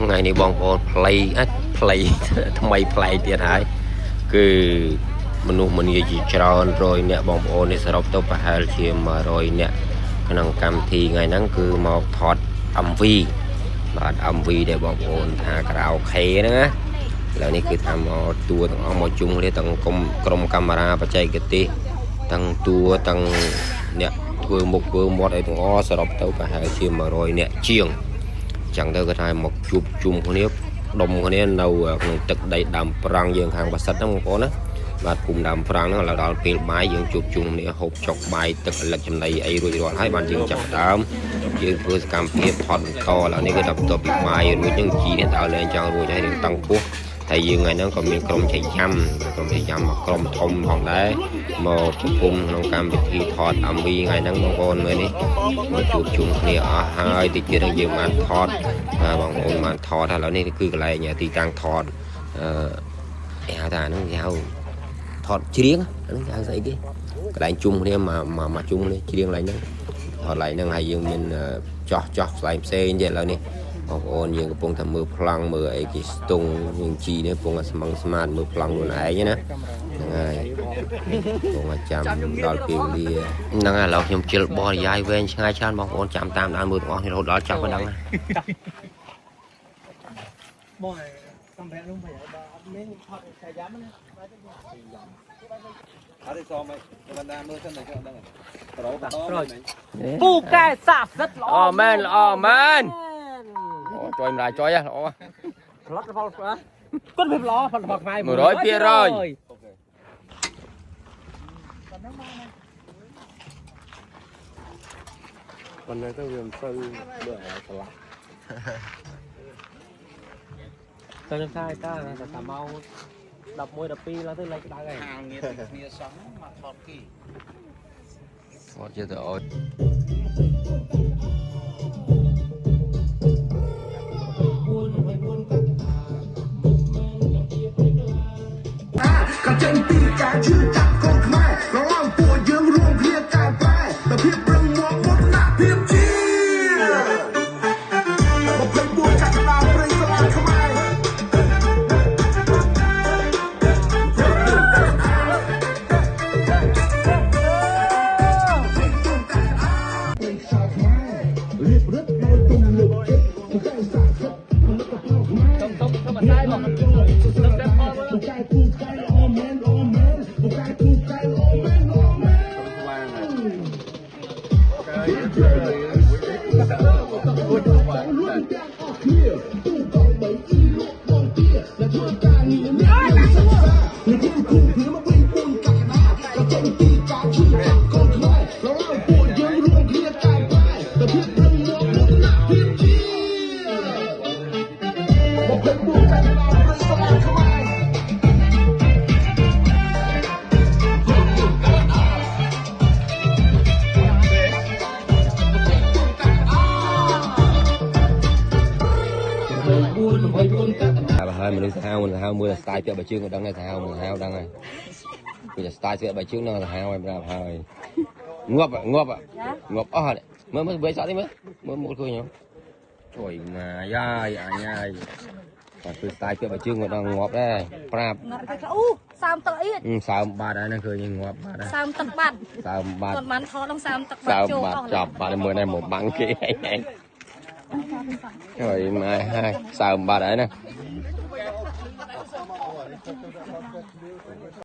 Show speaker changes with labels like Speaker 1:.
Speaker 1: ngày này bọn con playทำไม play ទៀតហើយគឺមនុស្សមួយជាច្រើនរយអ្នកបងប្អូននេះសរុបទៅប្រហែលជា100អ្នកក្នុងកម្មវិធីថ្ងៃហ្នឹងគឺមកថត MV បាទ MV ដែលបងប្អូនថាក្រៅខេហ្នឹងណាឥឡូវនេះគឺថាមកតួទាំងអស់មកជុំគ្នាទាំងក្រុមកាមេរ៉ាបច្ចេកទេសទាំងតួទាំងអ្នកធ្វើមុខធ្វើមាត់អីទាំងអស់សរុបទៅប្រហែលជា100អ្នកជាងចឹងទៅគាត់ថាមកជួបជុំគ្នាដុំគ្នានៅក្នុងទឹកដីដើមប្រាំងយើងខាងបាសិទ្ធហ្នឹងបងប្អូនណាបាទភូមិដើមប្រាំងហ្នឹងដល់ពេលបាយយើងជួបជុំគ្នាហូបចុកបាយទឹកអលិចចំណីអីរួចរាល់ហើយបានយើងចាប់ដើមយើងធ្វើសកម្មភាពថតបន្តឥឡូវនេះគឺដល់បន្ទាប់ពីបាយរួចហ្នឹងជីនេះដល់លេងចង់រួចហើយរៀងតឹងពោះហើយយើងថ្ងៃហ្នឹងក៏មានក្រុមឆៃយ៉ាំមកក្រុមធំផងដែរមកជុំក្នុងកម្មវិធីថត MV ថ្ងៃហ្នឹងបងប្អូនមើលនេះមកជួបជុំគ្នាអស់ហើយតិចទៀតយើងបានថតបងប្អូនបានថតហើយឥឡូវនេះគឺកន្លែងទីតាំងថតគេហៅថាហ្នឹងគេហៅថតច្រៀងហ្នឹងគេហៅស្អីគេកន្លែងជុំគ្នាមកជុំគ្នាច្រៀងកន្លែងហ្នឹងថតកន្លែងហ្នឹងហើយយើងមានចោះផ្សេងទៀតឥឡូវនេះបងប្អូនយើងកំពុងតែមើលប្លង់មើលអីគេស្ទង់យើងជីនេះកំពុងតែស្មឹងស្មាតមើលប្លង់ខ្លួនឯងណាហ្នឹងហើយកំពុងតែចាំដល់ពេលវេលាហ្នឹងហើយឥឡូវខ្ញុំជិលបរិយាយវែងឆ្ងាយច្រើនបងប្អូនចាំតាមដានមើលទាំងអស់គ្នារហូតដល់ចប់ប៉ុណ្ណឹង
Speaker 2: បងសម្រាប់នោះមិនបើអត់មានថតឆាយ៉ាំណាអត់ទេសមឯងបណ្ដាមើលសិនតែគាត់ដឹងប្រូពូកែសាសិតល្អមែន
Speaker 1: ជួយម្លាយជួយល្អ
Speaker 2: ផលិតផលគាត់វាល្អផលិតផលខ្មែរ
Speaker 1: 100%
Speaker 2: ប៉ុន្តែទៅវាមិនទៅបើឆ្លាស់ទៅនឹងថាតាតែមក11 12ឡើងទៅលេខក្តៅហើយហាងងារគ្នាសោះមកថតគី
Speaker 1: ថតជាទៅអត់
Speaker 3: ក៏ចេញពីការជឿចាប់កូនខ្មែររងពួកយើងរួមគ្នាកែប្រែតែភាពប្រឹងមកមុនណាភាពជាមកពេញពួកចាក់ដើមព្រៃស្រឡាញ់ខ្មែររៀបរឹកដោយទំនុកចិត្តผู้កែសាស្ត្រផលិតផលខ្មែរ
Speaker 2: ទុំធម្មតាមកទុំតែផល
Speaker 3: ผู้កែผู้កែអូមែនผู้កែผู้កែអូមែនluôn đang ở kia tu cầu bảy chi lúc còn kia là thua ca nghĩa mẹ là sẵn sàng người thiên cùng phía mà quên buồn cả đá là chân tì cả chi chặt con khơi là lao của dân luôn kia cài vai là thiết rừng mùa muốn nạ thiết chi một lần buồn cả đá với sao lại không ai
Speaker 1: ហើយមនុស្សសាហាវមើលស្ទាយពាក់បើជើងក៏ដឹងដែរសាហាវដឹងហើយគឺស្ទាយពាក់បើជើងនឹងសាហាវហើយប្រាប់ហើយងាប់អស់មើលបីសក់នេះមើលមុខឃើញហ៎ជួយណាយាយអញហើយគាត់គឺស្ទាយពាក់បើជើងក៏ដឹងងាប់ដែរប្រាប់
Speaker 4: អូសើមទឹកអី
Speaker 1: សើមបាត់ហើយហ្នឹងឃើញងាប់បាត់ហើយ
Speaker 4: សើមទឹកបាត់គាត់បានថតដល់សើមទឹកបាត់ចូលអស់
Speaker 1: ចាប់បាត់មើលនេះមកបាំងគេឯងហើយម៉ែហើយសើមបាត់ហើយណា